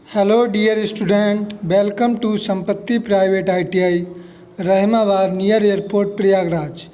Hello dear student, welcome to Sampatti private ITI Rahmabad near airport Prayagraj.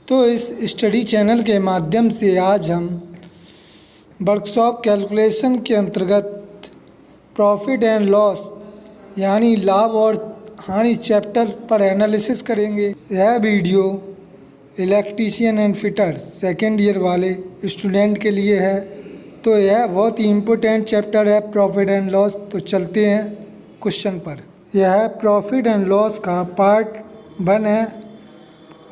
तो इस study channel के माध्यम से आज हम वर्कशॉप कैलकुलेशन के अंतर्गत प्रॉफिट एंड लॉस यानी लाभ और हानि चैप्टर पर एनालिसिस करेंगे। यह video electrician and fitters second year वाले स्टूडेंट के लिए है। तो यह बहुत ही इम्पोर्टेंट चैप्टर है प्रॉफिट एंड लॉस। तो चलते हैं क्वेश्चन पर। यह प्रॉफिट एंड लॉस का पार्ट 1 है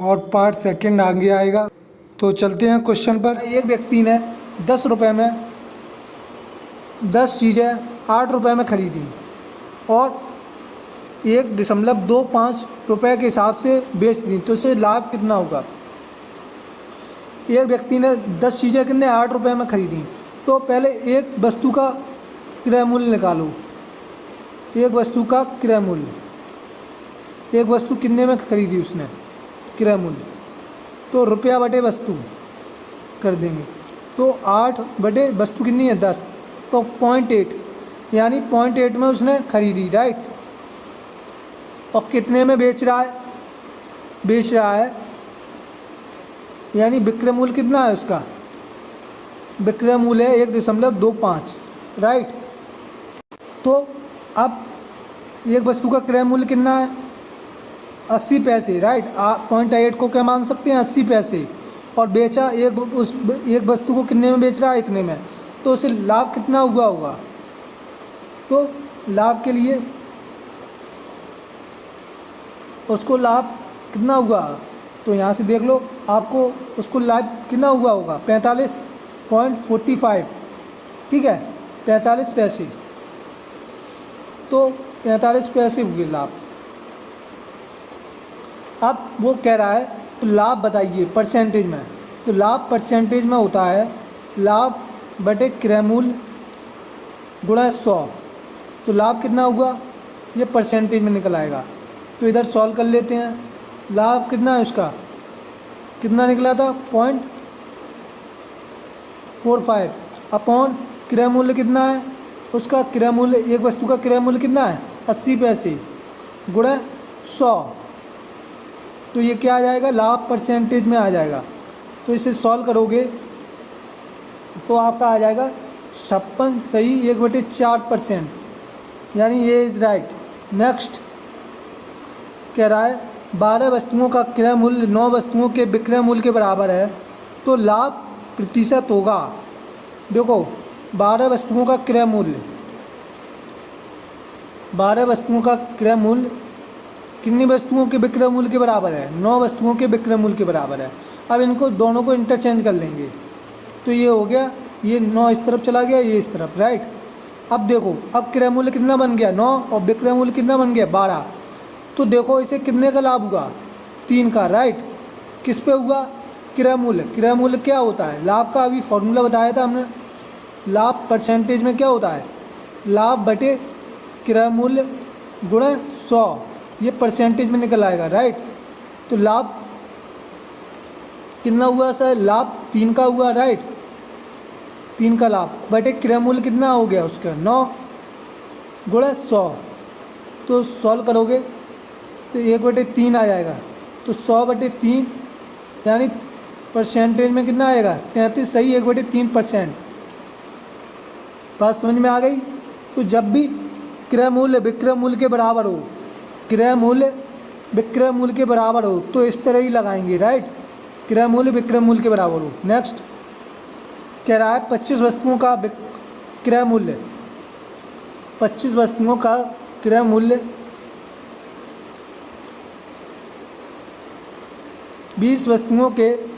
और पार्ट 2 आगे आएगा। तो चलते हैं क्वेश्चन पर। एक व्यक्ति ने 10 रुपये में 10 चीज़ें 8 रुपये में खरीदी और 1.25 रुपये के हिसाब से बेच दी, तो उससे लाभ कितना होगा। एक व्यक्ति ने 10 चीज़ें कितने 8 रुपये में खरीदी, तो पहले एक वस्तु का क्रय मूल्य निकालो। एक वस्तु का क्रय मूल्य, एक वस्तु कितने में खरीदी उसने, क्रय मूल्य तो रुपया बटे वस्तु कर देंगे। तो 8 बटे वस्तु कितनी है 10, तो 0.8 यानी 0.8 में उसने खरीदी, राइट। और कितने में बेच रहा है यानी विक्रय मूल्य कितना है उसका, विक्रय मूल्य है 1.25, राइट। तो अब एक वस्तु का क्रय मूल्य कितना है 80 पैसे, राइट। 0.8 को क्या मान सकते हैं 80 पैसे, और बेचा एक वस्तु को कितने में बेच रहा है इतने में, तो उसे लाभ कितना हुआ होगा। तो लाभ के लिए उसको लाभ कितना हुआ, तो यहाँ से देख लो आपको उसको लाभ कितना हुआ होगा 45.45, ठीक है, 45 पैसे। तो 45 पैसे हुए लाभ। अब वो कह रहा है तो लाभ बताइए परसेंटेज में। तो लाभ परसेंटेज में होता है लाभ बटे क्रय मूल्य गुणा 100। तो लाभ कितना हुआ ये परसेंटेज में निकल आएगा। तो इधर सॉल्व कर लेते हैं। लाभ कितना है उसका, कितना निकला था 0.45 अपॉन क्रय मूल्य कितना है उसका, क्रय मूल्य एक वस्तु का क्रय मूल्य कितना है 80 पैसे गुणा 100। तो ये क्या आ जाएगा, लाभ परसेंटेज में आ जाएगा। तो इसे सॉल्व करोगे तो आपका आ जाएगा 56 सही 1/4%, यानी ये इज़ राइट। नेक्स्ट कह रहा है 12 वस्तुओं का क्रय मूल्य 9 वस्तुओं के विक्रय मूल्य के बराबर है, तो लाभ प्रतिशत होगा। देखो 12 वस्तुओं का क्रय मूल्य, 12 वस्तुओं का क्रय मूल्य कितनी वस्तुओं के विक्रय मूल्य के बराबर है 9 वस्तुओं के विक्रय मूल्य के बराबर है। अब इनको दोनों को इंटरचेंज कर लेंगे, तो ये हो गया, ये 9 इस तरफ चला गया, ये इस तरफ, राइट। अब देखो अब क्रय मूल्य कितना बन गया 9 और विक्रय मूल्य कितना बन गया 12। तो देखो इसे कितने का लाभ हुआ 3 का, राइट। किस पे हुआ, क्रय मूल्य। क्रय मूल्य क्या होता है लाभ का, अभी फॉर्मूला बताया था हमने। लाभ परसेंटेज में क्या होता है, लाभ बटे क्रय मूल्य गुणा 100, ये परसेंटेज में निकल आएगा, राइट। तो लाभ कितना हुआ सर, लाभ 3 का हुआ, राइट। 3 का लाभ बटे क्रय मूल्य कितना हो गया उसका 9 गुणा 100। तो सॉल्व करोगे तो 1/3 आ जाएगा। तो 100/3 यानी परसेंटेज में कितना आएगा 33 सही 1/3%। बात समझ में आ गई। तो जब भी क्रय मूल्य विक्रय मूल्य के बराबर हो, क्रय मूल्य विक्रय मूल्य के बराबर हो, तो इस तरह ही लगाएंगे, राइट। क्रय मूल्य विक्रय मूल्य के बराबर हो। नेक्स्ट कह रहा है 25 वस्तुओं का क्रय मूल्य, 25 वस्तुओं का क्रय मूल्य 20 वस्तुओं के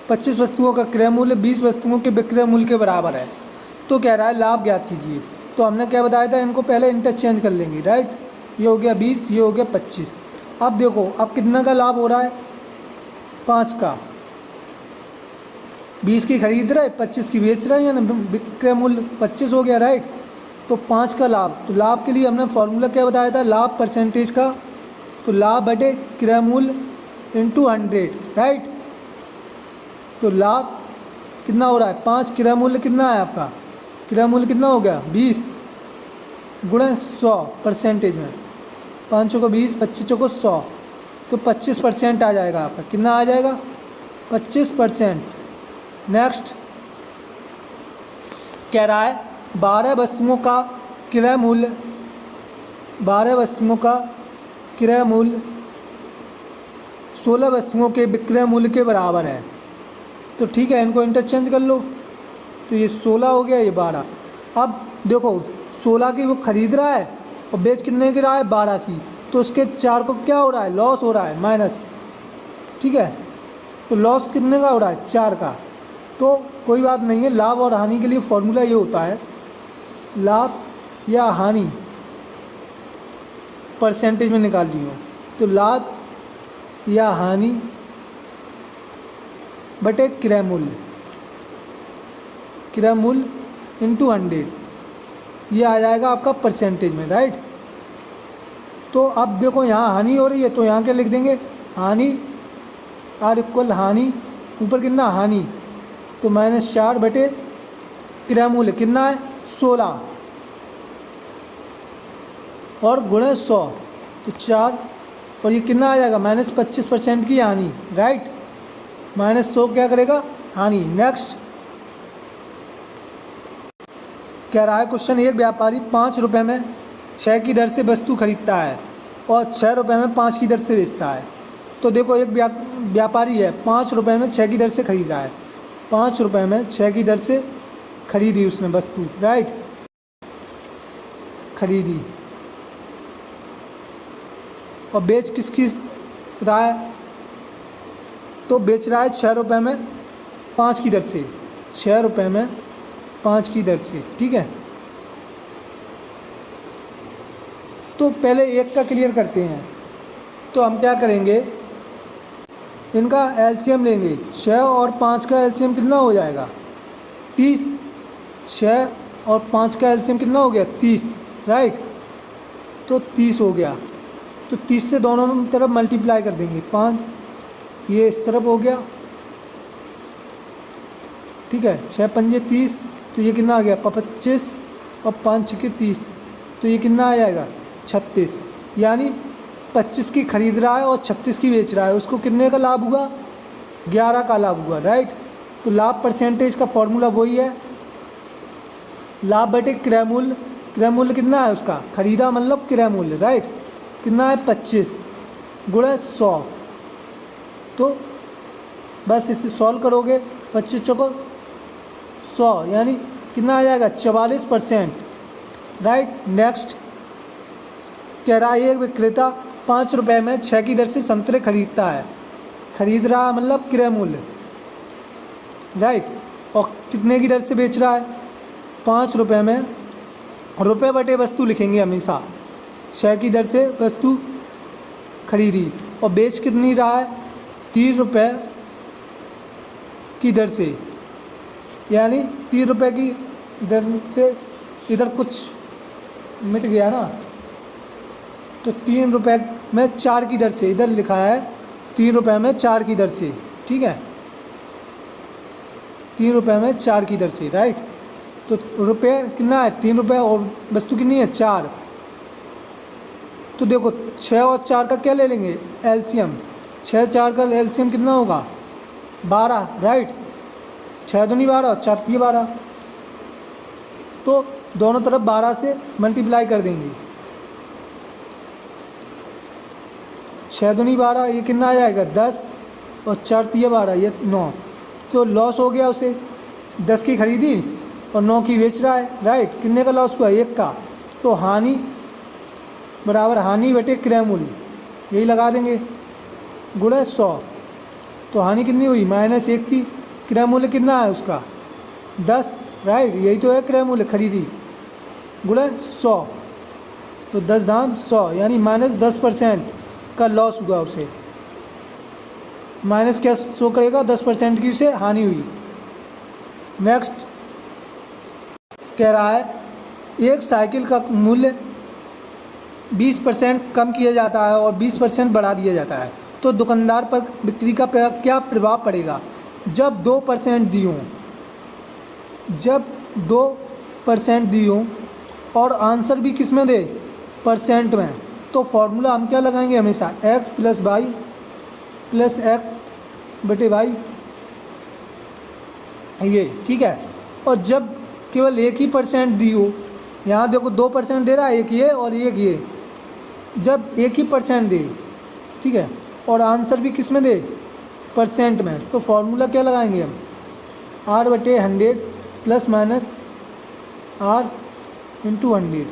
25 वस्तुओं का क्रय मूल्य 20 वस्तुओं के विक्रय मूल्य के बराबर है। तो कह रहा है लाभ ज्ञात कीजिए। तो हमने क्या बताया था, इनको पहले इंटरचेंज कर लेंगे, राइट। ये हो गया 20, ये हो गया 25। अब देखो अब कितना का लाभ हो रहा है 5 का। 20 की खरीद रहे 25 की बेच रहे हैं ना, विक्रय मूल्य 25 हो गया, राइट। तो 5 का लाभ। तो लाभ के लिए हमने फॉर्मूला क्या बताया था, लाभ परसेंटेज का। तो लाभ बटे क्रय मूल्य इंटू 100, राइट। तो लाभ कितना हो रहा है 5, क्रय मूल्य कितना है आपका, क्रय मूल्य कितना हो गया 20, गुणा 100 परसेंटेज में, 5 चौको 20, 25 चौको 100, तो 25% आ जाएगा आपका। कितना आ जाएगा? 25%। नेक्स्ट कह रहा है 12 वस्तुओं का क्रय मूल्य, 12 वस्तुओं का क्रय मूल्य 16 वस्तुओं के विक्रय मूल्य के बराबर है। तो ठीक है, इनको इंटरचेंज कर लो। तो ये 16 हो गया, ये 12। अब देखो 16 की वो खरीद रहा है और बेच कितने की रहा है? 12 की। तो उसके 4 को क्या हो रहा है? लॉस हो रहा है, माइनस। ठीक है, तो लॉस कितने का हो रहा है? 4 का। तो कोई बात नहीं है, लाभ और हानि के लिए फॉर्मूला ये होता है, लाभ या हानि परसेंटेज में निकाल ली हो। तो लाभ या हानि बटे क्रय मूल्य, क्रय मूल्य इंटू 100, ये आ जाएगा आपका परसेंटेज में, राइट। तो अब देखो यहाँ हानि हो रही है, तो यहाँ क्या लिख देंगे? हानि आर इक्वल हानि, ऊपर कितना? हानि, तो -4 बटे क्रय मूल्य कितना है? 16 और गुणे 100, तो 4, और ये कितना आ जाएगा? -25% की हानि, राइट। -100 क्या करेगा? हानि। नेक्स्ट कह रहा है क्वेश्चन, एक व्यापारी 5 रुपये में 6 की दर से वस्तु खरीदता है और 6 रुपये में 5 की दर से बेचता है। तो देखो एक व्यापारी है, 5 रुपये में 6 की दर से खरीद रहा है, 5 रुपये में 6 की दर से खरीदी उसने वस्तु, राइट, खरीदी, और बेच किसकी रहा है? तो बेच रहा है 6 रुपये में 5 की दर से, 6 रुपये में 5 की दर से, ठीक है। तो पहले एक का क्लियर करते हैं। तो हम क्या करेंगे, इनका एलसीएम लेंगे। 6 और 5 का एलसीएम कितना हो जाएगा? 30। 6 और 5 का एलसीएम कितना हो गया? 30, राइट। तो 30 हो गया, तो 30 से दोनों तरफ मल्टीप्लाई कर देंगे। 5 ये इस तरफ हो गया, ठीक है। 6 पंजे 30, तो ये कितना आ गया? 25, और 5 छक्के 30, तो ये कितना आ जाएगा? 36। यानी 25 की खरीद रहा है और 36 की बेच रहा है, उसको कितने का लाभ हुआ? 11 का लाभ हुआ, राइट। तो लाभ परसेंटेज का फॉर्मूला वही है, लाभ बटे क्रय मूल्य। क्रय मूल्य कितना है उसका? खरीदा मतलब क्रय मूल्य, राइट। कितना है? 25 गुणा 100। तो बस इसे सॉल्व करोगे, 25 चौको 100, यानी कितना आ जाएगा? 44%, राइट। नेक्स्ट कह रहा है एक विक्रेता 5 रुपये में 6 की दर से संतरे खरीदता है, खरीद रहा मतलब क्रय मूल्य, राइट, और कितने की दर से बेच रहा है? 5 रुपये में, रुपये बटे वस्तु लिखेंगे हमेशा, 6 की दर से वस्तु खरीदी, और बेच कितनी रहा है? 3 रुपये की दर से, यानी 3 रुपये की दर से, इधर कुछ मिट गया ना, तो 3 रुपये में 4 की दर से, इधर लिखा है 3 रुपये में 4 की दर से, ठीक है, 3 रुपये में 4 की दर से, राइट। तो रुपये कितना है? 3 रुपये, और वस्तु कितनी है? 4। तो देखो 6 और 4 का क्या ले लेंगे? एलसीएम। 6 4 का एलसीएम कितना होगा? 12, राइट। 6 दूनी 12 और 4 3 12, तो दोनों तरफ 12 से मल्टीप्लाई कर देंगे। 6 दूनी 12, ये कितना आ जाएगा? 10, और 4 3 12, ये 9। तो लॉस हो गया उसे, 10 की खरीदी और 9 की बेच रहा है, राइट। कितने का लॉस हुआ? 1 का। तो हानि बराबर हानि बटे क्रय मूल्य, यही लगा देंगे, गुणा 100। तो हानि कितनी हुई? -1 की। क्रय मूल्य कितना है उसका? 10, राइट, यही तो है क्रय मूल्य, खरीदी, गुणा 100। तो 10 दाम 100, यानी -10% का लॉस हुआ उसे। माइनस क्या शो करेगा? 10% की उसे हानि हुई। नेक्स्ट कह रहा है एक साइकिल का मूल्य 20% कम किया जाता है और 20% बढ़ा दिया जाता है, तो दुकानदार पर बिक्री का क्या प्रभाव पड़ेगा? जब 2% दी हों, जब 2% दी हों और आंसर भी किस में दे, परसेंट में, तो फॉर्मूला हम क्या लगाएंगे हमेशा, x plus y plus x बटे वाई, ये ठीक है। और जब केवल एक ही परसेंट दी हो, यहाँ देखो 2% दे रहा है, एक ये और एक ये, जब एक ही परसेंट दे, ठीक है, और आंसर भी किस में दे, परसेंट में, तो फॉर्मूला क्या लगाएंगे हम, r/100 plus minus r into 100,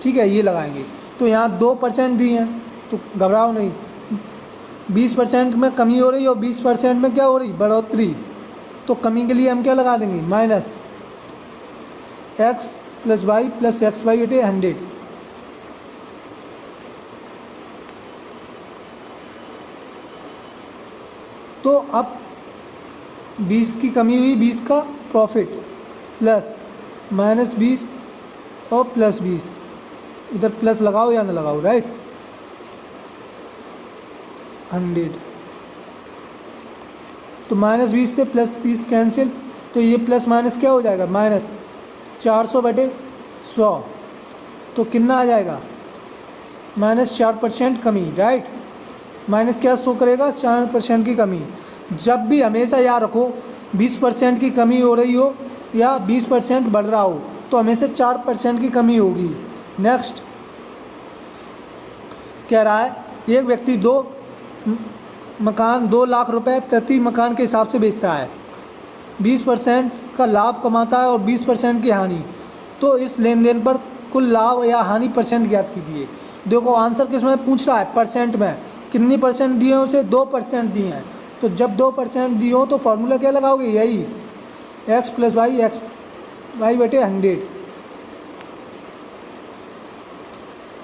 ठीक है, ये लगाएंगे। तो यहाँ 2% दी हैं, तो घबराओ नहीं, 20% में कमी हो रही और 20% में क्या हो रही, बढ़ोतरी, तो कमी के लिए हम क्या लगा देंगे, minus x plus y plus x y बटे 100। तो अब 20 की कमी हुई, 20 का प्रॉफिट, प्लस माइनस 20 और प्लस 20, इधर प्लस लगाओ या ना लगाओ, राइट, 100, तो माइनस 20 से प्लस 20 कैंसिल, तो ये प्लस माइनस क्या हो जाएगा, माइनस 400 बटे 100, तो कितना आ जाएगा, माइनस 4% कमी, राइट, माइनस क्या शो करेगा, 4% की कमी। जब भी हमेशा याद रखो 20% की कमी हो रही हो या 20% बढ़ रहा हो, तो हमेशा 4% की कमी होगी। नेक्स्ट कह रहा है, एक व्यक्ति 2 लाख रुपए प्रति मकान के हिसाब से बेचता है, 20% का लाभ कमाता है और 20% की हानि, तो इस लेन देन पर कुल लाभ या हानि परसेंट ज्ञात कीजिए। देखो आंसर किस में पूछ रहा है, परसेंट में, कितनी परसेंट दिए हैं उसे, 2% दिए हैं, तो जब 2% दिए हो तो फॉर्मूला क्या लगाओगे, यही x plus y x y बटे 100,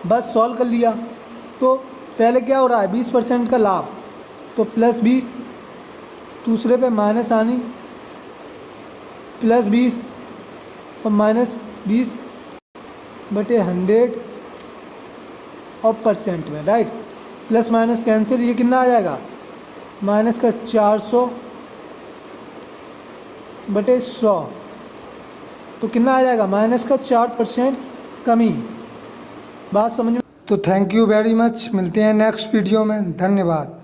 बस सॉल्व कर लिया। तो पहले क्या हो रहा है, 20% का लाभ, तो प्लस 20, दूसरे पे माइनस आनी, प्लस 20 और माइनस 20 बटे 100 और परसेंट में, राइट, प्लस माइनस कैंसिल, ये कितना आ जाएगा, माइनस का 400 बटे 100, तो कितना आ जाएगा, माइनस का 4% कमी। बात समझ में? तो थैंक यू वेरी मच, मिलते हैं नेक्स्ट वीडियो में, धन्यवाद।